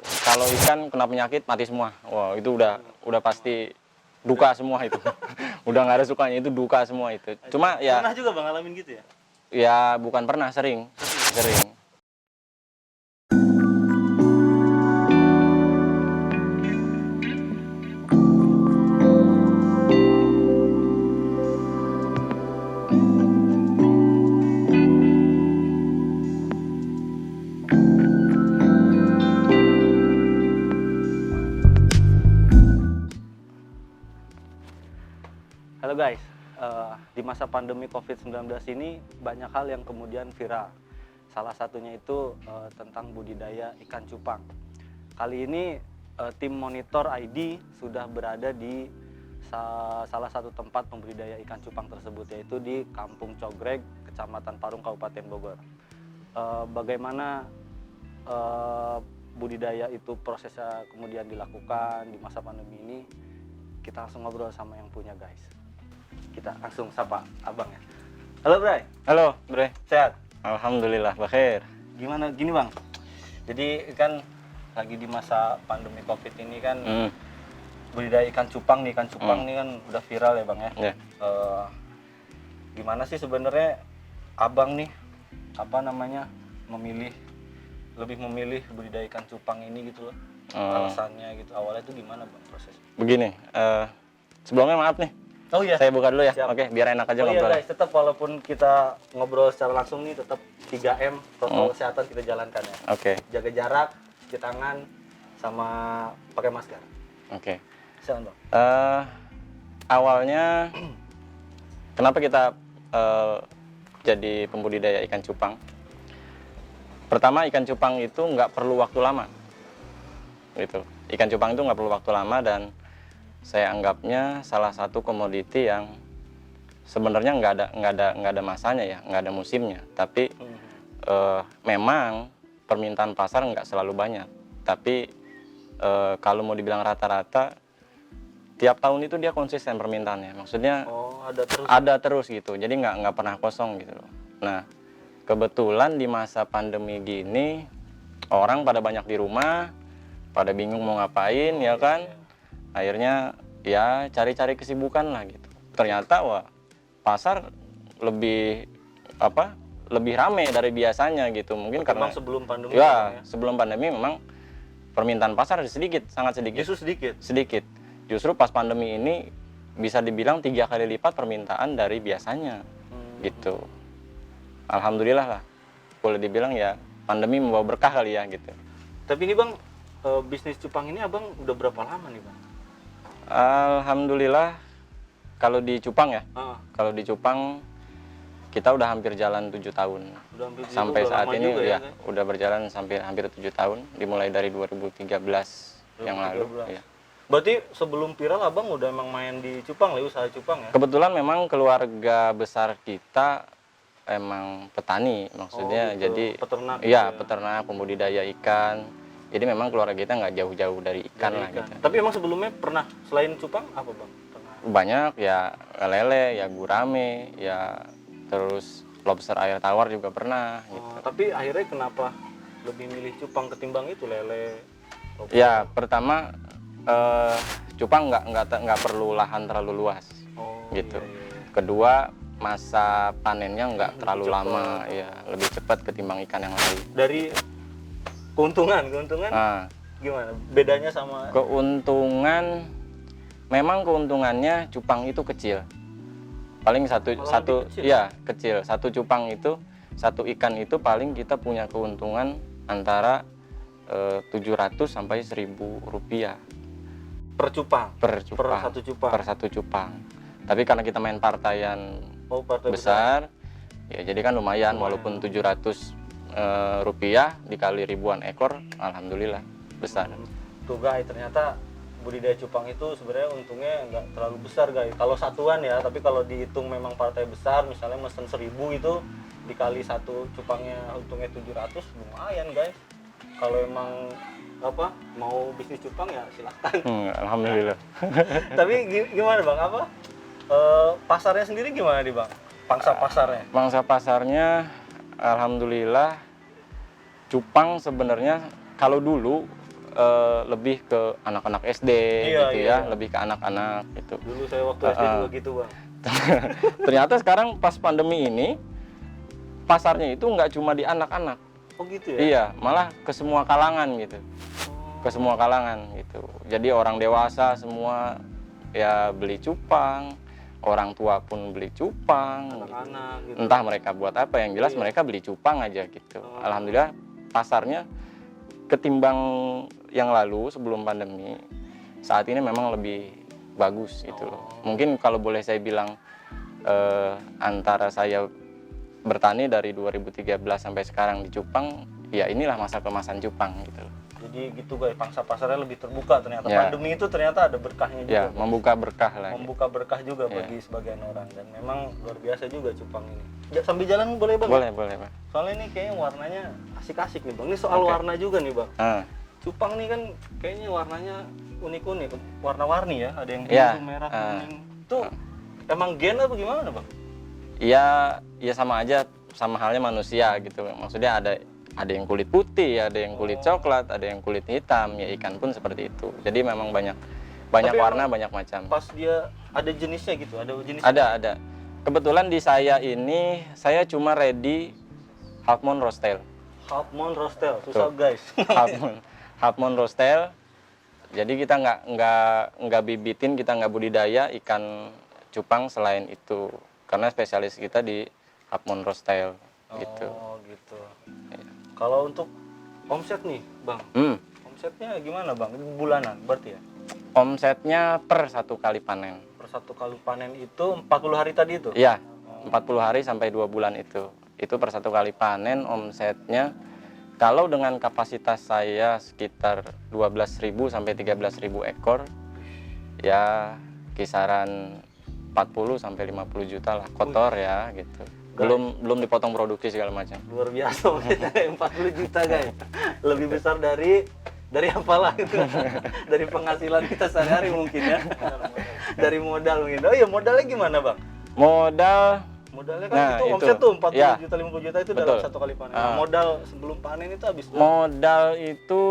Kalau ikan kena penyakit mati semua. Wah, itu udah pasti duka semua itu. Udah nggak ada sukanya, itu duka semua itu. Cuma ya Pernah juga Bang ngalamin gitu ya? ya bukan pernah, sering. Sering. Halo guys, di masa pandemi COVID-19 ini banyak hal yang kemudian viral. Salah satunya itu tentang budidaya ikan cupang. Kali ini tim Monitor ID sudah berada di salah satu tempat pembudidaya ikan cupang tersebut, yaitu di Kampung Cogreg, Kecamatan Parung, Kabupaten Bogor. Bagaimana budidaya itu prosesnya kemudian dilakukan di masa pandemi ini, kita langsung ngobrol sama yang punya guys. Kita langsung sapa abang ya. Halo Bray. Halo, Bre. Sehat? Alhamdulillah, bakhair. Gimana gini bang? Jadi kan lagi di masa pandemi COVID ini kan budidaya ikan cupang nih, kan udah viral ya bang ya. Ya. Gimana sih sebenarnya abang nih lebih memilih budidaya ikan cupang ini gitu loh? Alasannya gitu, awalnya itu gimana bang proses? Begini, sebelumnya maaf nih. Oh iya. Saya buka dulu ya. Siap. Oke, biar enak aja Oh iya ngobrol. guys, tetap walaupun kita ngobrol secara langsung nih, tetap 3M protokol kesehatan kita jalankan ya. Oke. Jaga jarak, cuci tangan, sama pakai masker. Oke. Silakan bang. Awalnya kenapa kita jadi pembudidaya ikan cupang? Pertama, ikan cupang itu nggak perlu waktu lama, gitu. Ikan cupang itu nggak perlu waktu lama, dan saya anggapnya salah satu komoditi yang sebenarnya nggak ada masanya ya, nggak ada musimnya. Tapi memang permintaan pasar nggak selalu banyak. Tapi kalau mau dibilang rata-rata, tiap tahun itu dia konsisten permintaannya. Maksudnya ada terus gitu. Jadi nggak pernah kosong gitu loh. Nah, kebetulan di masa pandemi gini orang pada banyak di rumah, pada bingung mau ngapain ya kan. Akhirnya ya cari-cari kesibukan lah gitu. Ternyata wah, pasar lebih rame dari biasanya gitu. Mungkin karena sebelum pandemi ya, sebelum pandemi memang permintaan pasar sedikit, sangat sedikit. Justru Sedikit. Justru pas pandemi ini bisa dibilang 3 kali lipat permintaan dari biasanya. Gitu. Alhamdulillah lah. Boleh dibilang ya pandemi membawa berkah kali ya gitu. Tapi ini bang, bisnis cupang ini abang udah berapa lama nih bang? Alhamdulillah, kalau di Cupang ya, kalau di Cupang kita udah hampir jalan 7 tahun. Sampai saat ini ya, udah berjalan hampir 7 tahun, dimulai dari 2013 yang lalu. Ya. Berarti sebelum viral abang udah emang main di cupang lah, usaha cupang ya? Kebetulan memang keluarga besar kita emang petani, maksudnya gitu. jadi Peternak iya, peternak, pembudidaya ikan. Jadi memang keluarga kita nggak jauh-jauh dari ikan lah gitu. Tapi emang sebelumnya pernah selain cupang apa bang? Banyak ya, lele, ya gurame, ya terus lobster air tawar juga pernah gitu. Tapi akhirnya kenapa lebih milih cupang ketimbang itu lele? Lobster? Ya pertama cupang nggak perlu lahan terlalu luas gitu. Iya. Kedua, masa panennya nggak terlalu lama, ya lebih cepat ketimbang ikan yang lain. Dari keuntungan gimana bedanya sama? Keuntungan, memang keuntungannya cupang itu kecil, paling satu ya kecil. Satu cupang itu, satu ikan itu paling kita punya keuntungan antara 700 sampai 1.000 rupiah per satu cupang. Tapi karena kita main partaian besar, ya jadi kan lumayan. Walaupun 700 rupiah dikali ribuan ekor, alhamdulillah besar. Tuh guys, ternyata budidaya cupang itu sebenarnya untungnya nggak terlalu besar guys. Kalau satuan ya, tapi kalau dihitung memang partai besar, misalnya mesen 1.000 itu dikali satu cupangnya untungnya 700, lumayan guys. Kalau emang mau bisnis cupang ya silahkan. Alhamdulillah. Tapi gimana bang, pasarnya sendiri gimana nih bang? Pangsa pasarnya alhamdulillah, cupang sebenarnya kalau dulu lebih ke anak-anak SD Iya, gitu iya. ya, lebih ke anak-anak gitu. Dulu saya waktu SD juga gitu bang. Ternyata sekarang pas pandemi ini pasarnya itu nggak cuma di anak-anak, Oh gitu ya? iya, malah ke semua kalangan gitu, ke semua kalangan gitu. Jadi orang dewasa semua ya beli cupang, orang tua pun beli cupang, gitu. Anak-anak gitu. Entah mereka buat apa, yang jelas Iya. mereka beli cupang aja gitu. Oh. Alhamdulillah pasarnya ketimbang yang lalu sebelum pandemi, saat ini memang lebih bagus gitu loh. Mungkin kalau boleh saya bilang antara saya bertani dari 2013 sampai sekarang di cupang, ya inilah masa kemasan cupang gitu loh. Jadi gitu guys, pangsa pasarnya lebih terbuka ternyata. Ya. Pandemi itu ternyata ada berkahnya juga. Ya, guys. membuka berkah lah. Membuka berkah juga Ya. bagi sebagian orang, dan memang luar biasa juga cupang ini. Sambil jalan boleh bang? Boleh, boleh, Pak. Soalnya ini kayaknya warnanya asik-asik nih bang. Ini soal Oke. warna juga nih bang. Ah, Cupang nih kan kayaknya warnanya unik-unik, warna-warni ya. Ada yang biru, Ya, merah, kuning. Itu emang gen apa gimana bang? ya, ya sama aja, sama halnya manusia gitu. Maksudnya ada yang kulit putih, ada yang kulit coklat, ada yang kulit hitam, ya ikan pun seperti itu. Jadi memang banyak Tapi warna, emang banyak macam. Pas dia ada jenisnya gitu, ada jenis. Ada. Kebetulan di saya ini saya cuma ready half moon roastel. Half moon roastel, susah Tuh. guys. Half moon roastel. Jadi kita nggak bibitin, kita nggak budidaya ikan cupang selain itu, karena spesialis kita di half moon roastel gitu. Oh gitu. Kalau untuk omset nih bang, omsetnya gimana bang? Bulanan berarti ya? Omsetnya per satu kali panen. Per satu kali panen itu 40 hari tadi itu? Iya, 40 hari sampai 2 bulan itu. Itu per satu kali panen omsetnya. Kalau dengan kapasitas saya sekitar 12.000 sampai 13.000 ekor, ya kisaran 40 sampai 50 juta lah kotor ya gitu. Belum dipotong produksi segala macam. Luar biasa omsetnya 40 juta guys. Lebih besar dari apalah itu. Dari penghasilan kita sehari-hari mungkin ya. Dari modal mungkin. Oh iya, modalnya gimana bang? Modalnya kan itu omset tuh 40 ya, juta 50 juta itu betul. dalam satu kali panen. Nah, modal sebelum panen itu habis berapa? Modal itu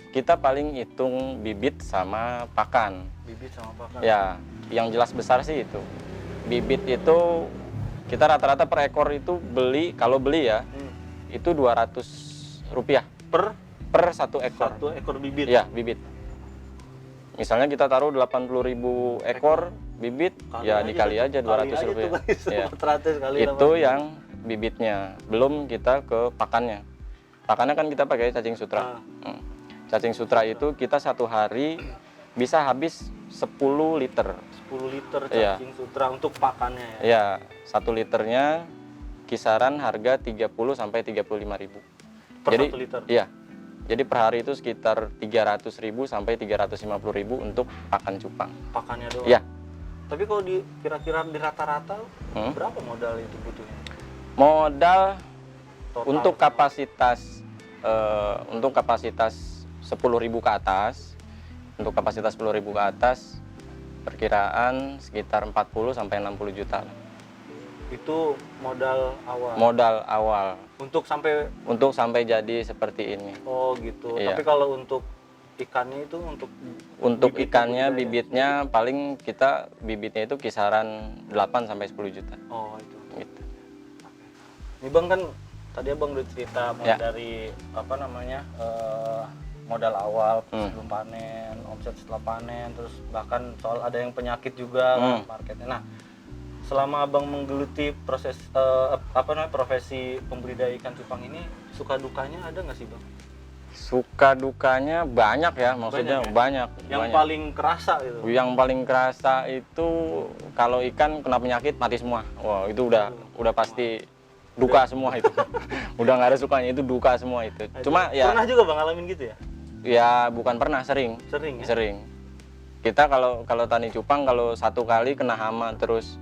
kita paling hitung bibit sama pakan. Bibit sama pakan. Ya, yang jelas besar sih itu. Bibit itu kita rata-rata per ekor itu kalau beli ya, itu 200 rupiah Per satu ekor. satu ekor bibit. Ya, bibit. Misalnya kita taruh 80.000 ekor bibit, ya dikali aja 200 rupiah. Ya. 400 kali Itu yang bibitnya, belum kita ke pakannya. Pakannya kan kita pakai cacing sutra. Cacing sutra itu kita satu hari bisa habis 10 liter. 10 liter Iya. cacing sutra untuk pakannya ya. Ya, 1 liternya kisaran harga 30 sampai 35.000. Per Jadi 1 liter. iya. Jadi per hari itu sekitar 300.000 sampai 350.000 untuk pakan cupang. Pakannya doang. Iya. Tapi kalau kira-kira di rata-rata berapa modal itu butuhnya? Modal Total untuk semua. kapasitas 10.000 ke atas. Untuk kapasitas 10.000 ke atas perkiraan sekitar 40 sampai 60 juta. Itu modal awal. Modal awal Untuk sampai jadi seperti ini. oh gitu. Iya. Tapi kalau untuk ikannya itu Untuk bibit ikannya, budidaya. bibitnya paling bibitnya itu kisaran 8 sampai 10 juta. Oh itu. Gitu. Ini bang kan tadi abang udah cerita mulai Ya. dari apa namanya modal awal Hmm. sebelum panen, omset setelah panen, terus bahkan soal ada yang penyakit juga kan marketnya. Nah, selama abang menggeluti proses profesi pembudidaya ikan cupang ini, suka dukanya ada nggak sih bang? Suka dukanya banyak ya, maksudnya banyak. Yang paling kerasa gitu. Yang paling kerasa itu kalau ikan kena penyakit mati semua. Wah, itu udah pasti duka semua itu. Udah nggak ada sukanya, itu duka semua itu. Cuma ya Pernah juga bang ngalamin gitu ya? ya bukan pernah, sering. Sering ya? Sering. Kita kalau tani cupang kalau satu kali kena hama terus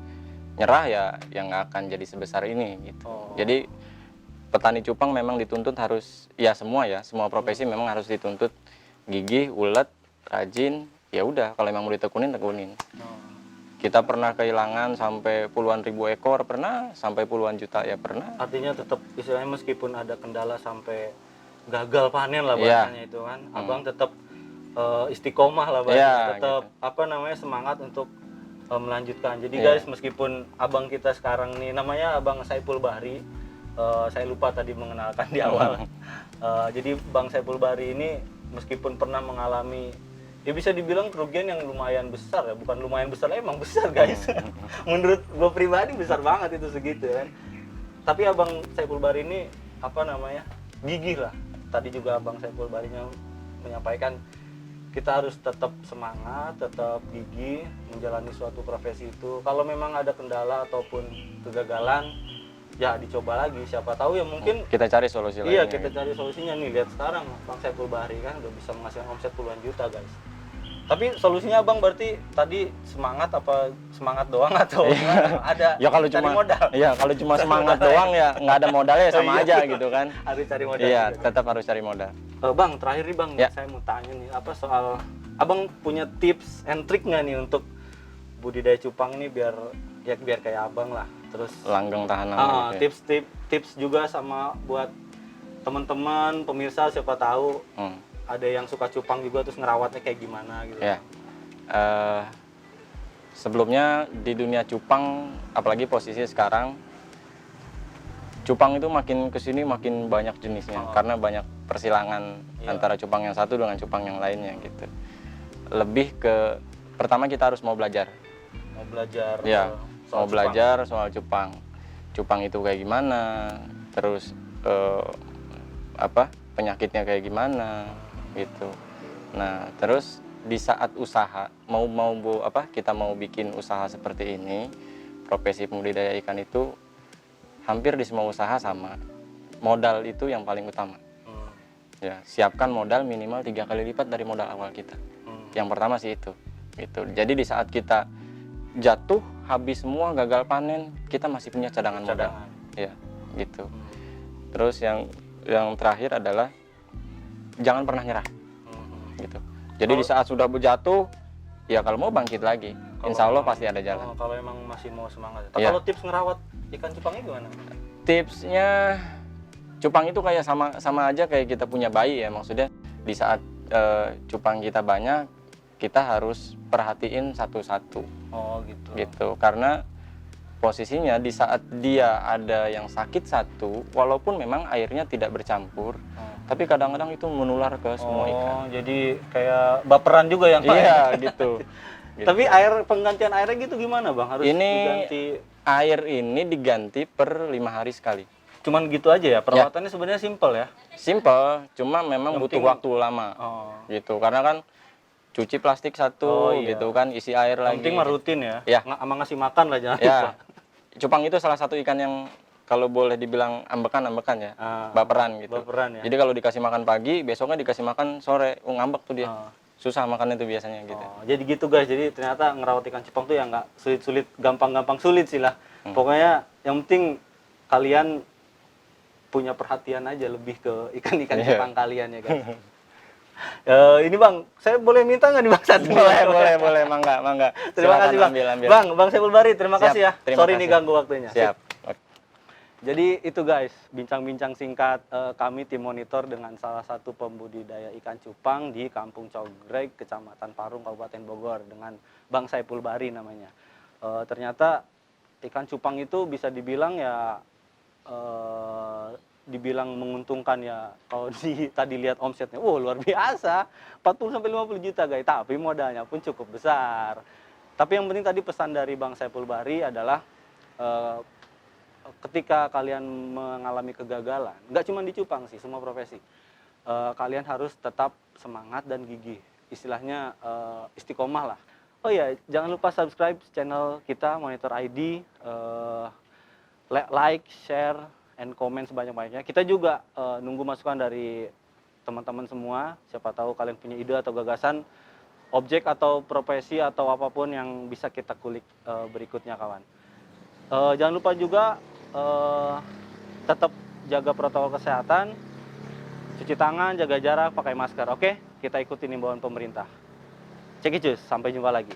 nyerah ya yang nggak akan jadi sebesar ini gitu. Oh. Jadi petani cupang memang dituntut harus semua profesi memang harus dituntut gigih, ulet, rajin. Ya udah, kalau memang mau tekunin. Oh. Kita pernah kehilangan sampai puluhan ribu ekor, pernah sampai puluhan juta ya pernah. Artinya tetap istilahnya meskipun ada kendala sampai gagal panen lah Iya. bahasanya itu kan, abang tetap istiqomah lah bahasanya, Iya, tetap gitu. apa namanya semangat untuk melanjutkan. Jadi Iya. guys, meskipun abang kita sekarang nih namanya Abang Saipul Bahri, saya lupa tadi mengenalkan di awal. Jadi Bang Saipul Bahri ini meskipun pernah mengalami, ya bisa dibilang kerugian yang lumayan besar ya, bukan lumayan besar, emang besar guys. Menurut gue pribadi besar banget itu segitu kan. Tapi Abang Saipul Bahri ini apa namanya, gigih lah. Tadi juga Abang Saipul Bahrinya menyampaikan kita harus tetap semangat, tetap gigih menjalani suatu profesi itu. Kalau memang ada kendala ataupun kegagalan, ya dicoba lagi. Siapa tahu ya mungkin Kita cari solusi iya lainnya. kita cari solusinya nih. Lihat sekarang Bang Saipul Bahri kan udah bisa menghasilkan omset puluhan juta guys. Tapi solusinya Abang berarti tadi semangat apa semangat doang atau gimana? Ada Ya kalau cari cuma modal. Iya, kalau cuma semangat doang ya nggak ada modalnya sama Iya. aja gitu kan. Harus cari modal. Iya, juga. tetap harus cari modal. Bang, terakhir nih Bang, Ya. saya mau tanya nih apa soal Abang punya tips and trick nggak nih untuk budidaya cupang ini biar kayak Abang lah. Terus Langgeng tahan lama gitu ya. tips juga sama buat teman-teman pemirsa, siapa tahu Hmm. ada yang suka cupang juga terus ngerawatnya kayak gimana gitu. Ya. Sebelumnya di dunia cupang, apalagi posisi sekarang, cupang itu makin kesini makin banyak jenisnya karena banyak persilangan antara cupang yang satu dengan cupang yang lainnya gitu. Lebih ke pertama kita harus mau belajar. Mau belajar Ya, soal mau cupang. belajar soal cupang. Cupang itu kayak gimana, terus penyakitnya kayak gimana gitu. Nah, terus di saat usaha kita mau bikin usaha seperti ini, profesi pembudidaya ikan itu hampir di semua usaha sama. Modal itu yang paling utama. Ya, siapkan modal minimal 3 kali lipat dari modal awal kita. Yang pertama sih itu. Gitu. Jadi di saat kita jatuh, habis semua, gagal panen, kita masih punya cadangan modal. Ya, gitu. Terus yang terakhir adalah jangan pernah nyerah. Gitu. Jadi di saat sudah jatuh, ya kalau mau bangkit lagi, insya Allah pasti ada jalan. Kalau emang masih mau semangat. Tapi Ya. kalau tips ngerawat ikan cupangnya gimana? Tipsnya, cupang itu kayak sama aja kayak kita punya bayi ya, maksudnya di saat cupang kita banyak, kita harus perhatiin satu-satu. Oh gitu. Gitu, karena posisinya di saat dia ada yang sakit satu, walaupun memang airnya tidak bercampur, tapi kadang-kadang itu menular ke semua ikan. Oh, jadi kayak baperan juga yang Iya, gitu. Tapi penggantian airnya gitu gimana Bang? Harus diganti? Air ini diganti per 5 hari sekali. Cuman gitu aja ya? Perawatannya sebenarnya simpel ya? Simple, cuma memang butuh waktu lama. Oh. Gitu, karena kan cuci plastik satu, gitu kan, isi air lagi. Penting mah rutin ya? Ya. Sama ngasih makan lah jangan lupa. Ya, cupang itu salah satu ikan yang kalau boleh dibilang ambekan ya, baperan gitu. Baperan ya? Jadi kalau dikasih makan pagi, besoknya dikasih makan sore, ngambek tuh dia. Susah makannya tuh biasanya gitu. Jadi gitu guys, jadi ternyata ngerawat ikan cupang tuh ya nggak sulit-sulit, gampang-gampang sulit sih lah. Pokoknya yang penting kalian punya perhatian aja lebih ke ikan-ikan cupang kalian ya guys. Ini Bang, saya boleh minta nggak nih Bang satu? Boleh, mangga. Terima Silakan, kasih Bang. ambil. Bang Saipul Bahri, terima Siap, kasih ya. terima Sorry kasih. nih ganggu waktunya. Siap. Jadi itu guys, bincang-bincang singkat kami tim monitor dengan salah satu pembudidaya ikan cupang di Kampung Cogreg, Kecamatan Parung, Kabupaten Bogor dengan Bang Saipul Bahri namanya. Ternyata ikan cupang itu bisa dibilang ya dibilang menguntungkan ya. Kalau tadi lihat omsetnya, wow luar biasa, 40-50 juta guys. Tapi modalnya pun cukup besar. Tapi yang penting tadi pesan dari Bang Saipul Bahri adalah ketika kalian mengalami kegagalan, nggak cuma di cupang sih, semua profesi, kalian harus tetap semangat dan gigih. Istilahnya istiqomah lah. Oh ya, jangan lupa subscribe channel kita Monitor ID, like, share, and comment sebanyak-banyaknya. Kita juga nunggu masukan dari teman-teman semua. Siapa tahu kalian punya ide atau gagasan, objek atau profesi atau apapun yang bisa kita kulik berikutnya kawan. Jangan lupa juga tetap jaga protokol kesehatan, cuci tangan, jaga jarak, pakai masker. Oke, kita ikutin imbauan pemerintah. Cekicus, sampai jumpa lagi.